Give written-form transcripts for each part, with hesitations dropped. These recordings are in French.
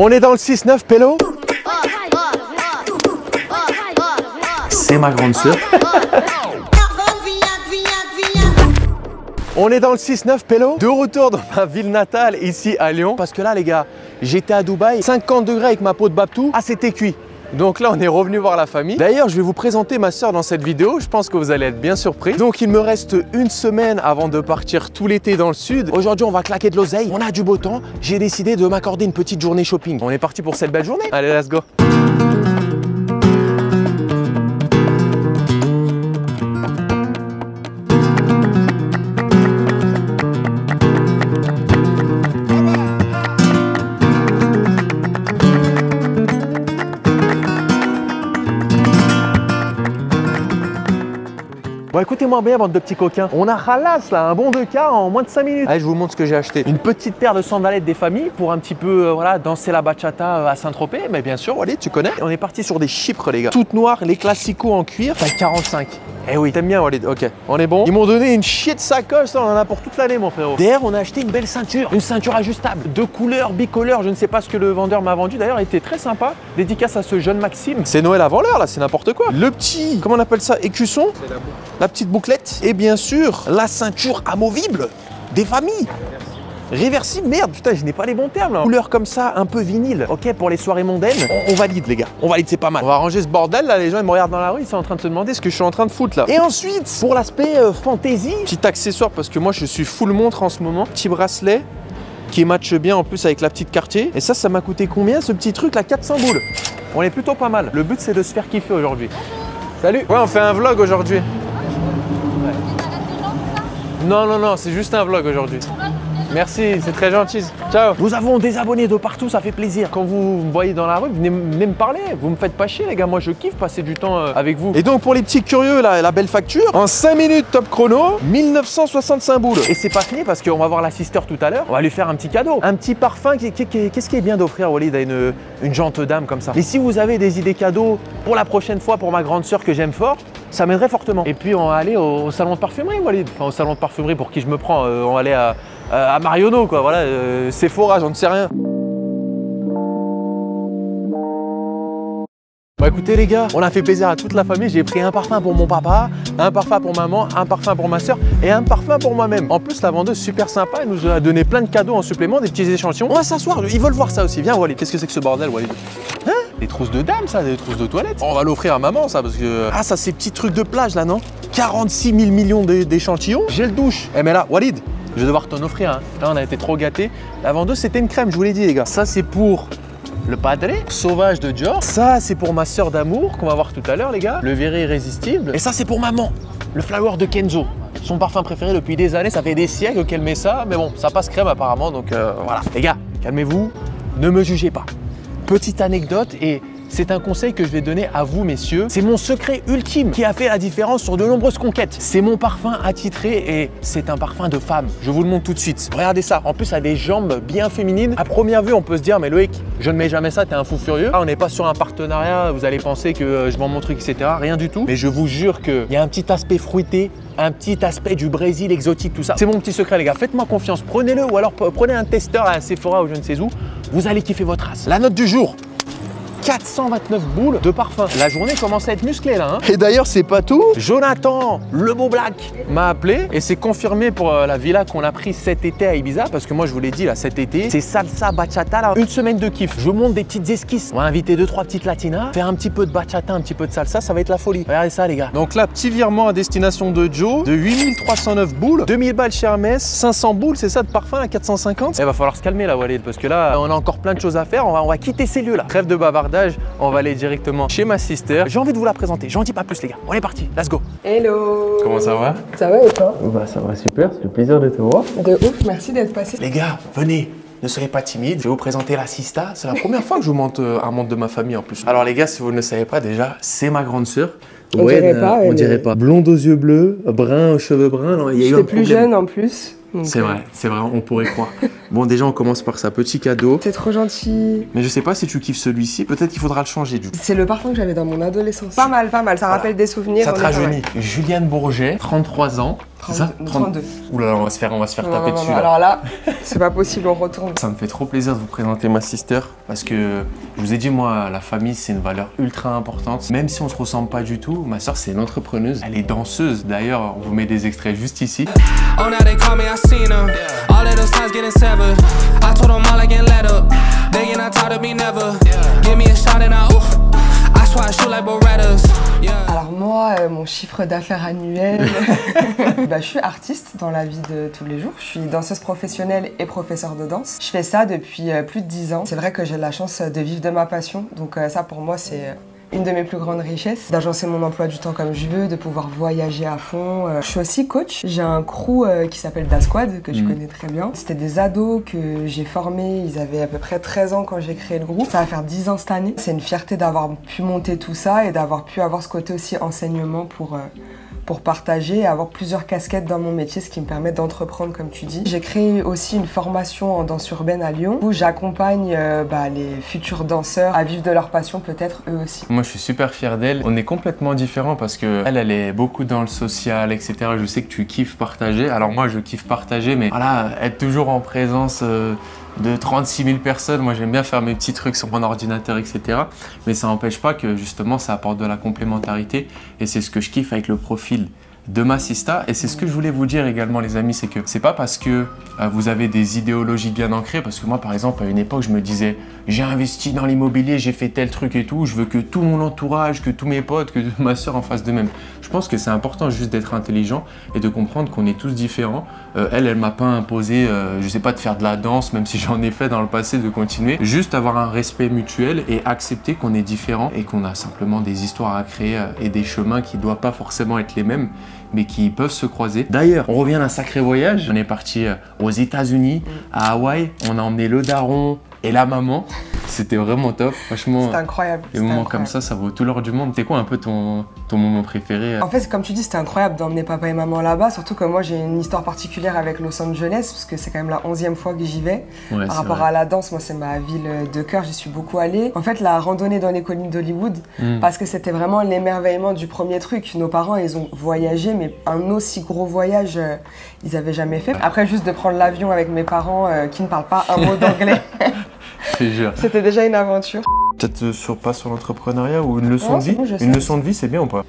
On est dans le 6-9, Pélo. C'est ma grande sœur. On est dans le 6-9, Pélo. De retour dans ma ville natale, ici à Lyon. Parce que là, les gars, j'étais à Dubaï, 50 degrés avec ma peau de Babtou. Ah, c'était cuit. Donc là, on est revenu voir la famille. D'ailleurs, je vais vous présenter ma soeur dans cette vidéo. Je pense que vous allez être bien surpris. Donc, il me reste une semaine avant de partir tout l'été dans le sud. Aujourd'hui, on va claquer de l'oseille. On a du beau temps. J'ai décidé de m'accorder une petite journée shopping. On est parti pour cette belle journée. Allez, let's go. Bon, écoutez-moi bien, bande de petits coquins. On a ralasse là, un bon 2K en moins de 5 minutes. Allez, je vous montre ce que j'ai acheté. Une petite paire de sandalettes des familles pour un petit peu voilà, danser la bachata à Saint-Tropez. Mais bien sûr, Walid, tu connais. On est parti sur des chypres, les gars. Toutes noires, les classicos en cuir. T'as 45. Eh oui, t'aimes bien, Walid. Ok, on est bon. Ils m'ont donné une chier de sacoche, ça, on en a pour toute l'année, mon frérot. D'ailleurs, on a acheté une belle ceinture. Une ceinture ajustable. De couleur, bicolore. Je ne sais pas ce que le vendeur m'a vendu. D'ailleurs, elle était très sympa. Dédicace à ce jeune Maxime. C'est Noël avant l'heure, là, c'est n'importe quoi. Le petit, comment on appelle ça, écusson. La petite bouclette. Et bien sûr, la ceinture amovible des familles. Réversible, merde, putain, je n'ai pas les bons termes là. Couleur comme ça, un peu vinyle, ok, pour les soirées mondaines. On valide, les gars, on valide, c'est pas mal. On va ranger ce bordel là, les gens ils me regardent dans la rue, ils sont en train de se demander ce que je suis en train de foutre là. Et ensuite, pour l'aspect fantaisie, petit accessoire parce que moi je suis full montre en ce moment. Petit bracelet qui matche bien en plus avec la petite Cartier. Et ça m'a coûté combien ce petit truc là? 400 boules. On est plutôt pas mal. Le but c'est de se faire kiffer aujourd'hui. Salut. Ouais, on fait un vlog aujourd'hui. Non, non, non, c'est juste un vlog aujourd'hui. Merci, c'est très gentil. Ciao. Nous avons des abonnés de partout, ça fait plaisir. Quand vous me voyez dans la rue, venez me parler. Vous me faites pas chier, les gars. Moi, je kiffe passer du temps avec vous. Et donc, pour les petits curieux, la belle facture, en 5 minutes top chrono, 1965 boules. Et c'est pas fini parce qu'on va voir la sister tout à l'heure. On va lui faire un petit cadeau. Un petit parfum. Qu'est-ce qui est bien d'offrir, Walid, à une gente dame comme ça? Et si vous avez des idées cadeaux pour la prochaine fois pour ma grande sœur que j'aime fort, ça m'aiderait fortement. Et puis, on va aller au salon de parfumerie, Walid. Enfin, au salon de parfumerie pour qui je me prends. On va aller à Marionneau, quoi, voilà, Sephora, j'en sais rien. Bon, écoutez les gars, on a fait plaisir à toute la famille. J'ai pris un parfum pour mon papa, un parfum pour maman, un parfum pour ma soeur et un parfum pour moi-même. En plus, la vendeuse super sympa, elle nous a donné plein de cadeaux en supplément, des petits échantillons. On va s'asseoir, ils veulent voir ça aussi. Viens Walid, qu'est-ce que c'est que ce bordel, Walid? Hein? Des trousses de dames, ça, des trousses de toilette. On va l'offrir à maman, ça, parce que... Ah, ça, c'est petits trucs de plage, là, non? 46 000 millions d'échantillons. Gel douche. Eh, mais là, Walid, je vais devoir t'en offrir, hein. Là, on a été trop gâtés. La vendeuse, c'était une crème, je vous l'ai dit, les gars. Ça, c'est pour le padré sauvage de Dior. Ça, c'est pour ma sœur d'amour, qu'on va voir tout à l'heure, les gars. Le viré irrésistible. Et ça, c'est pour maman. Le flower de Kenzo. Son parfum préféré depuis des années. Ça fait des siècles qu'elle met ça. Mais bon, ça passe crème, apparemment. Donc, voilà. Les gars, calmez-vous. Ne me jugez pas. Petite anecdote et... c'est un conseil que je vais donner à vous, messieurs. C'est mon secret ultime qui a fait la différence sur de nombreuses conquêtes. C'est mon parfum attitré et c'est un parfum de femme. Je vous le montre tout de suite. Regardez ça. En plus, ça a des jambes bien féminines. À première vue, on peut se dire, mais Loïc, je ne mets jamais ça, t'es un fou furieux. Là, on n'est pas sur un partenariat. Vous allez penser que je vends mon truc, etc. Rien du tout. Mais je vous jure qu'il y a un petit aspect fruité, un petit aspect du Brésil exotique, tout ça. C'est mon petit secret, les gars. Faites-moi confiance. Prenez-le ou alors prenez un testeur à Sephora ou je ne sais où. Vous allez kiffer votre race. La note du jour. 429 boules de parfum. La journée commence à être musclée là. Hein. Et d'ailleurs, c'est pas tout. Jonathan, le beau black, m'a appelé et c'est confirmé pour la villa qu'on a pris cet été à Ibiza. Parce que moi, je vous l'ai dit, là, cet été, c'est salsa, bachata, là. Une semaine de kiff. Je vous montre des petites esquisses. On va inviter 2-3 petites latinas, faire un petit peu de bachata, un petit peu de salsa. Ça va être la folie. Regardez ça, les gars. Donc là, petit virement à destination de Joe de 8309 boules, 2000 balles chez Hermès, 500 boules, c'est ça de parfum à 450. Il va falloir se calmer là, Walid, parce que là, on a encore plein de choses à faire. On va quitter ces lieux là. Trêve de bavardage. On va aller directement chez ma sister. J'ai envie de vous la présenter. J'en dis pas plus, les gars. On est parti. Let's go. Hello. Comment ça va? Ça va et toi? Bah ça va super. C'est le plaisir de te voir. De ouf. Merci d'être passé. Les gars, venez. Ne soyez pas timides. Je vais vous présenter la sista. C'est la première fois que je vous montre un membre de ma famille en plus. Alors les gars, si vous ne le savez pas déjà, c'est ma grande sœur. On dirait pas. Blonde aux yeux bleus, brun aux cheveux bruns. Il y a eu un plus problème. jeune en plus. C'est vrai, on pourrait croire. Bon, déjà, on commence par ça. Petit cadeau. C'est trop gentil. Mais je sais pas si tu kiffes celui-ci, peut-être qu'il faudra le changer du coup. C'est le parfum que j'avais dans mon adolescence. Pas mal, pas mal. Ça rappelle des souvenirs. Ça te rajeunit. Juliane Bourget, 33 ans. C'est ça 32. Ouh là là, on va se faire taper dessus. Non. Là. Alors là, c'est pas possible, on retourne. Ça me fait trop plaisir de vous présenter ma sister parce que je vous ai dit, moi, la famille, c'est une valeur ultra importante. Même si on se ressemble pas du tout, ma soeur, c'est une entrepreneuse. Elle est danseuse. D'ailleurs, on vous met des extraits juste ici. Alors moi, mon chiffre d'affaires annuel, je suis artiste dans la vie de tous les jours. Je suis danseuse professionnelle et professeure de danse. Je fais ça depuis plus de 10 ans. C'est vrai que j'ai la chance de vivre de ma passion. Donc ça pour moi c'est une de mes plus grandes richesses, d'agencer mon emploi du temps comme je veux, de pouvoir voyager à fond. Je suis aussi coach. J'ai un crew qui s'appelle Da Squad, que je connais très bien. C'était des ados que j'ai formés, ils avaient à peu près 13 ans quand j'ai créé le groupe. Ça va faire 10 ans cette année. C'est une fierté d'avoir pu monter tout ça et d'avoir pu avoir ce côté aussi enseignement pour partager et avoir plusieurs casquettes dans mon métier, ce qui me permet d'entreprendre comme tu dis. J'ai créé aussi une formation en danse urbaine à Lyon où j'accompagne les futurs danseurs à vivre de leur passion, peut-être eux aussi. Moi je suis super fier d'elle. On est complètement différents parce que elle est beaucoup dans le social, etc. Je sais que tu kiffes partager. Alors moi je kiffe partager, mais voilà, être toujours en présence de 36 000 personnes. Moi j'aime bien faire mes petits trucs sur mon ordinateur, etc. Mais ça n'empêche pas que justement ça apporte de la complémentarité et c'est ce que je kiffe avec le profil de ma sista. Et c'est ce que je voulais vous dire également les amis, c'est que c'est pas parce que vous avez des idéologies bien ancrées, parce que moi par exemple à une époque je me disais j'ai investi dans l'immobilier, j'ai fait tel truc et tout, je veux que tout mon entourage, que tous mes potes, que ma soeur en fasse de même. Je pense que c'est important juste d'être intelligent et de comprendre qu'on est tous différents. Elle m'a pas imposé, je sais pas, de faire de la danse, même si j'en ai fait dans le passé, de continuer. Juste avoir un respect mutuel et accepter qu'on est différents et qu'on a simplement des histoires à créer et des chemins qui doivent pas forcément être les mêmes, mais qui peuvent se croiser. D'ailleurs, on revient d'un sacré voyage. On est parti aux États-Unis, à Hawaï. On a emmené le daron et la maman. C'était vraiment top. Franchement, c'était incroyable. Des moments comme ça vaut tout l'or du monde. C'est quoi un peu ton moment préféré? En fait, comme tu dis, c'était incroyable d'emmener papa et maman là-bas. Surtout que moi, j'ai une histoire particulière avec Los Angeles, parce que c'est quand même la 11e fois que j'y vais. Ouais, par rapport à la danse, moi, c'est ma ville de cœur. J'y suis beaucoup allée. En fait, la randonnée dans les collines d'Hollywood, parce que c'était vraiment l'émerveillement du premier truc. Nos parents, ils ont voyagé, mais un aussi gros voyage, ils n'avaient jamais fait. Après, juste de prendre l'avion avec mes parents qui ne parlent pas un mot d'anglais. C'était déjà une aventure. Peut-être pas sur l'entrepreneuriat ou une leçon de vie. Bon, une leçon de vie, c'est bien ou pas?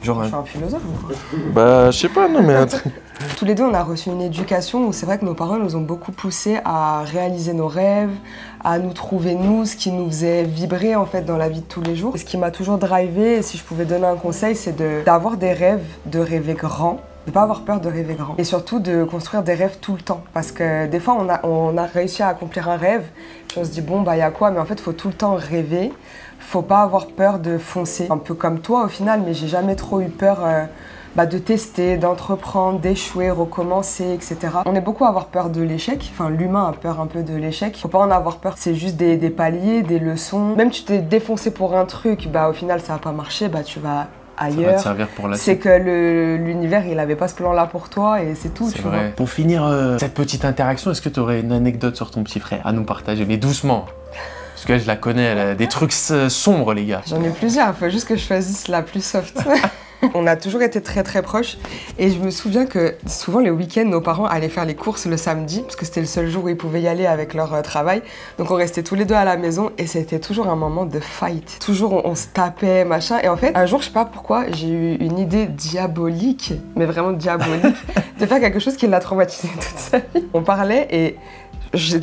Genre, je suis un philosophe ou quoi? Bah, je sais pas, non mais... Tous les deux, on a reçu une éducation où c'est vrai que nos parents nous ont beaucoup poussé à réaliser nos rêves, à nous trouver nous, ce qui nous faisait vibrer en fait dans la vie de tous les jours. Et ce qui m'a toujours drivé, et si je pouvais donner un conseil, c'est d'avoir des rêves, de rêver grand. De pas avoir peur de rêver grand. Et surtout de construire des rêves tout le temps. Parce que des fois, on a réussi à accomplir un rêve, puis on se dit, bon, bah, y a quoi? Mais en fait, il faut tout le temps rêver. Faut pas avoir peur de foncer. Un peu comme toi, au final, mais j'ai jamais trop eu peur de tester, d'entreprendre, d'échouer, recommencer, etc. On est beaucoup à avoir peur de l'échec. Enfin, l'humain a peur un peu de l'échec. Faut pas en avoir peur. C'est juste des paliers, des leçons. Même tu t'es défoncé pour un truc, bah, au final, ça va pas marcher, bah, tu vas ailleurs. Ça va te servir pour la suite. C'est que l'univers, il avait pas ce plan-là pour toi et c'est tout, tu vois. Pour finir cette petite interaction, est-ce que tu aurais une anecdote sur ton petit frère à nous partager? Mais doucement. Parce que je la connais, elle a des trucs sombres, les gars. J'en ai plusieurs, il faut juste que je choisisse la plus soft. On a toujours été très très proches et je me souviens que souvent les week-ends, nos parents allaient faire les courses le samedi parce que c'était le seul jour où ils pouvaient y aller avec leur travail. Donc on restait tous les deux à la maison et c'était toujours un moment de fight. Toujours on se tapait, machin. Et en fait, un jour, je sais pas pourquoi, j'ai eu une idée diabolique, mais vraiment diabolique, de faire quelque chose qui l'a traumatisé toute sa vie. On parlait et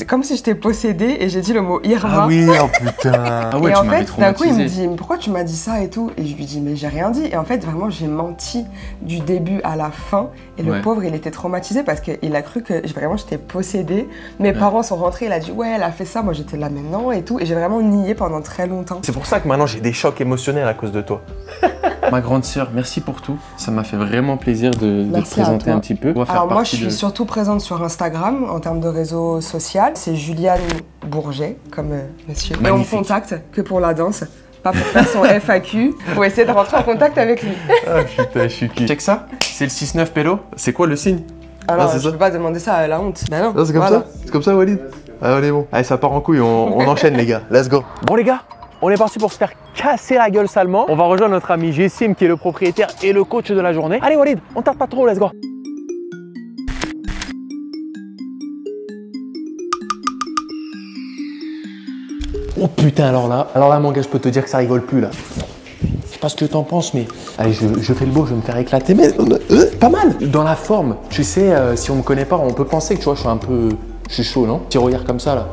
comme si j'étais possédée et j'ai dit le mot Irma. Ah oui, oh putain. Ah ouais, et tu en m'avais fait, d'un coup, il me traumatisé. dit, mais pourquoi tu m'as dit ça et tout? Et je lui dis, mais j'ai rien dit. Et en fait, vraiment, j'ai menti du début à la fin. Et le pauvre, il était traumatisé parce qu'il a cru que vraiment j'étais possédée. Mes parents sont rentrés, il a dit, ouais, elle a fait ça. Moi, j'étais là maintenant et tout. Et j'ai vraiment nié pendant très longtemps. C'est pour ça que maintenant, j'ai des chocs émotionnels à cause de toi. Ma grande sœur, merci pour tout. Ça m'a fait vraiment plaisir de te présenter un petit peu. Alors moi, je suis surtout présente sur Instagram en termes de réseau social. C'est Juliane Bourget, comme monsieur. Et on me contacte que pour la danse, pas pour faire son FAQ, pour essayer de rentrer en contact avec lui. Ah putain, je suis qui. Check ça, c'est le 6-9 pélo. C'est quoi le signe? Alors, je peux pas demander ça à la honte. Bah non, c'est comme ça. C'est comme ça, Walid. Ah, allez, bon. Allez, ça part en couille, on enchaîne, les gars. Let's go. Bon, les gars, on est parti pour se faire casser la gueule salement. On va rejoindre notre ami Jessim, qui est le propriétaire et le coach de la journée. Allez, Walid, on tarde pas trop, let's go. Oh putain, alors là, mon gars, je peux te dire que ça rigole plus là. Je sais pas ce que t'en penses, mais allez, je fais le beau, je vais me faire éclater, mais pas mal. Dans la forme, tu sais, si on me connaît pas, on peut penser que tu vois, je suis chaud, non? Petit regard comme ça là.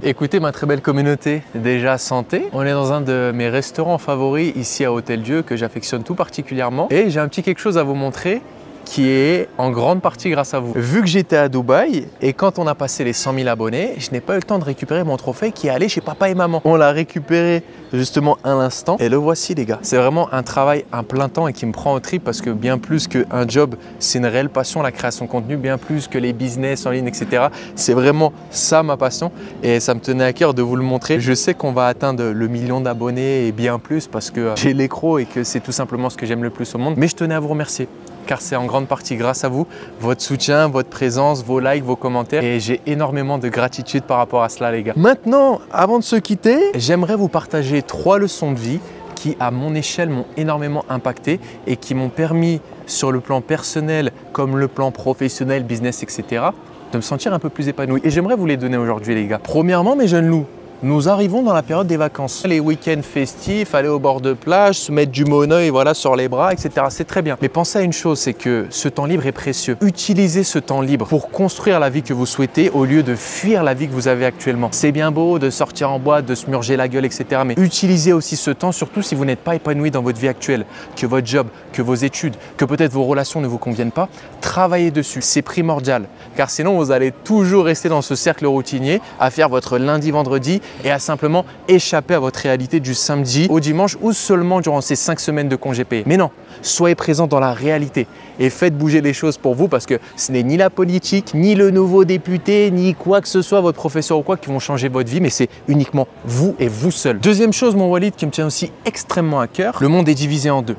Écoutez ma très belle communauté, déjà santé. On est dans un de mes restaurants favoris ici à Hôtel Dieu que j'affectionne tout particulièrement. Et j'ai un petit quelque chose à vous montrer qui est en grande partie grâce à vous. Vu que j'étais à Dubaï et quand on a passé les 100 000 abonnés, je n'ai pas eu le temps de récupérer mon trophée qui est allé chez papa et maman. On l'a récupéré justement à l'instant et le voici les gars. C'est vraiment un travail à plein temps et qui me prend au trip parce que bien plus qu'un job, c'est une réelle passion la création de contenu, bien plus que les business en ligne, etc. C'est vraiment ça ma passion et ça me tenait à cœur de vous le montrer. Je sais qu'on va atteindre le million d'abonnés et bien plus parce que j'ai l'écro et que c'est tout simplement ce que j'aime le plus au monde. Mais je tenais à vous remercier. Car c'est en grande partie grâce à vous, votre soutien, votre présence, vos likes, vos commentaires et j'ai énormément de gratitude par rapport à cela les gars. Maintenant, avant de se quitter, j'aimerais vous partager 3 leçons de vie qui à mon échelle m'ont énormément impacté et qui m'ont permis sur le plan personnel comme le plan professionnel, business, etc. de me sentir un peu plus épanoui et j'aimerais vous les donner aujourd'hui les gars. Premièrement mes jeunes loups, nous arrivons dans la période des vacances. Les week-ends festifs, aller au bord de plage, se mettre du monoeil voilà, sur les bras, etc. C'est très bien. Mais pensez à une chose, c'est que ce temps libre est précieux. Utilisez ce temps libre pour construire la vie que vous souhaitez au lieu de fuir la vie que vous avez actuellement. C'est bien beau de sortir en boîte, de se murger la gueule, etc. Mais utilisez aussi ce temps, surtout si vous n'êtes pas épanoui dans votre vie actuelle, que votre job, que vos études, que peut-être vos relations ne vous conviennent pas. Travaillez dessus, c'est primordial. Car sinon, vous allez toujours rester dans ce cercle routinier à faire votre lundi, vendredi et à simplement échapper à votre réalité du samedi au dimanche ou seulement durant ces 5 semaines de congés payés. Mais non, soyez présent dans la réalité et faites bouger les choses pour vous parce que ce n'est ni la politique, ni le nouveau député, ni quoi que ce soit, votre professeur ou quoi qui vont changer votre vie, mais c'est uniquement vous et vous seul. Deuxième chose, mon Walid, qui me tient aussi extrêmement à cœur, le monde est divisé en deux.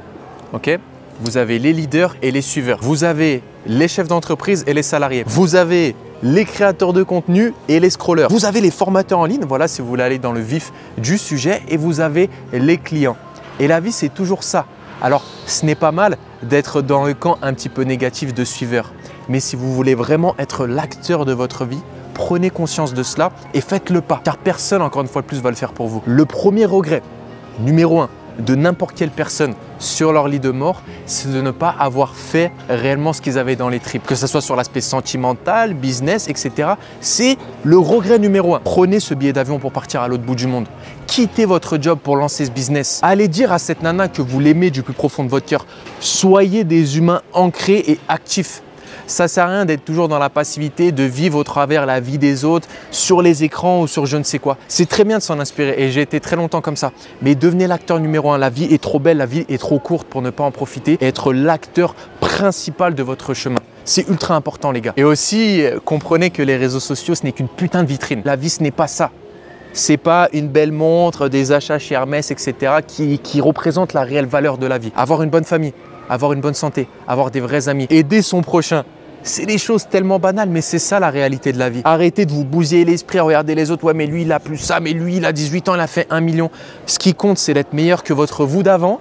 Ok ? Vous avez les leaders et les suiveurs. Vous avez les chefs d'entreprise et les salariés. Vous avez les créateurs de contenu et les scrollers. Vous avez les formateurs en ligne, voilà si vous voulez aller dans le vif du sujet, et vous avez les clients. Et la vie, c'est toujours ça. Alors, ce n'est pas mal d'être dans le camp un petit peu négatif de suiveurs. Mais si vous voulez vraiment être l'acteur de votre vie, prenez conscience de cela et faites le pas. Car personne, encore une fois de plus, va le faire pour vous. Le premier regret, numéro 1, de n'importe quelle personne sur leur lit de mort, c'est de ne pas avoir fait réellement ce qu'ils avaient dans les tripes. Que ce soit sur l'aspect sentimental, business, etc. C'est le regret numéro 1. Prenez ce billet d'avion pour partir à l'autre bout du monde. Quittez votre job pour lancer ce business. Allez dire à cette nana que vous l'aimez du plus profond de votre cœur. Soyez des humains ancrés et actifs. Ça ne sert à rien d'être toujours dans la passivité, de vivre au travers la vie des autres, sur les écrans ou sur je ne sais quoi. C'est très bien de s'en inspirer et j'ai été très longtemps comme ça. Mais devenez l'acteur numéro 1. La vie est trop belle, la vie est trop courte pour ne pas en profiter et être l'acteur principal de votre chemin. C'est ultra important les gars. Et aussi, comprenez que les réseaux sociaux, ce n'est qu'une putain de vitrine. La vie, ce n'est pas ça. C'est pas une belle montre, des achats chez Hermès, etc. qui représentent la réelle valeur de la vie. Avoir une bonne famille, avoir une bonne santé, avoir des vrais amis, aider son prochain. C'est des choses tellement banales, mais c'est ça la réalité de la vie. Arrêtez de vous bousiller l'esprit à regarder les autres. Ouais, mais lui, il a plus ça, mais lui, il a 18 ans, il a fait 1 million. Ce qui compte, c'est d'être meilleur que votre vous d'avant,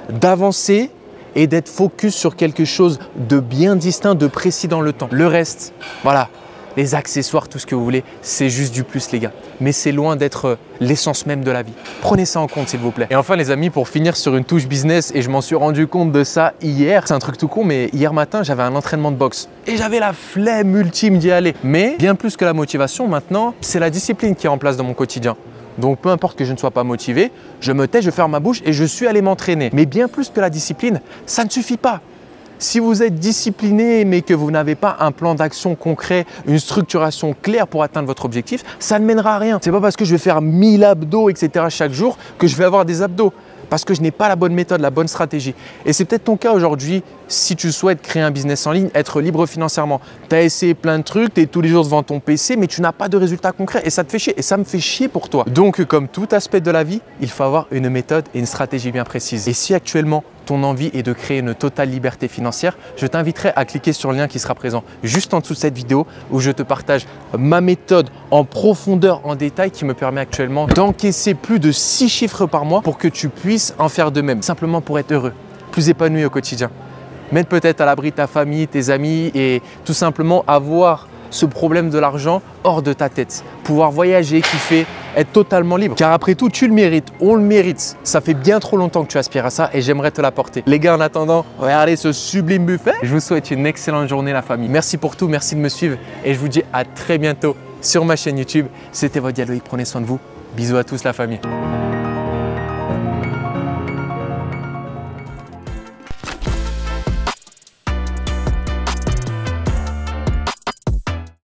d'avancer et d'être focus sur quelque chose de bien distinct, de précis dans le temps. Le reste, voilà. Les accessoires, tout ce que vous voulez, c'est juste du plus les gars. Mais c'est loin d'être l'essence même de la vie. Prenez ça en compte s'il vous plaît. Et enfin les amis, pour finir sur une touche business, et je m'en suis rendu compte de ça hier, c'est un truc tout con, mais hier matin j'avais un entraînement de boxe. Et j'avais la flemme ultime d'y aller. Mais bien plus que la motivation maintenant, c'est la discipline qui est en place dans mon quotidien. Donc peu importe que je ne sois pas motivé, je me tais, je ferme ma bouche et je suis allé m'entraîner. Mais bien plus que la discipline, ça ne suffit pas. Si vous êtes discipliné mais que vous n'avez pas un plan d'action concret, une structuration claire pour atteindre votre objectif, ça ne mènera à rien. C'est pas parce que je vais faire 1000 abdos, etc. chaque jour que je vais avoir des abdos. parce que je n'ai pas la bonne méthode, la bonne stratégie. Et c'est peut-être ton cas aujourd'hui si tu souhaites créer un business en ligne, être libre financièrement. Tu as essayé plein de trucs, tu es tous les jours devant ton PC, mais tu n'as pas de résultats concrets et ça te fait chier. Et ça me fait chier pour toi. Donc, comme tout aspect de la vie, il faut avoir une méthode et une stratégie bien précise. Et si actuellement, ton envie est de créer une totale liberté financière, je t'inviterai à cliquer sur le lien qui sera présent juste en dessous de cette vidéo où je te partage ma méthode en profondeur, en détail qui me permet actuellement d'encaisser plus de 6 chiffres par mois pour que tu puisses en faire de même, simplement pour être heureux, plus épanoui au quotidien. Mettre peut-être à l'abri ta famille, tes amis et tout simplement avoir ce problème de l'argent hors de ta tête. Pouvoir voyager, kiffer, être totalement libre. Car après tout, tu le mérites, on le mérite. Ça fait bien trop longtemps que tu aspires à ça et j'aimerais te l'apporter. Les gars, en attendant, regardez ce sublime buffet. Je vous souhaite une excellente journée la famille. Merci pour tout, merci de me suivre et je vous dis à très bientôt sur ma chaîne YouTube. C'était votre Dialoïc, prenez soin de vous. Bisous à tous la famille.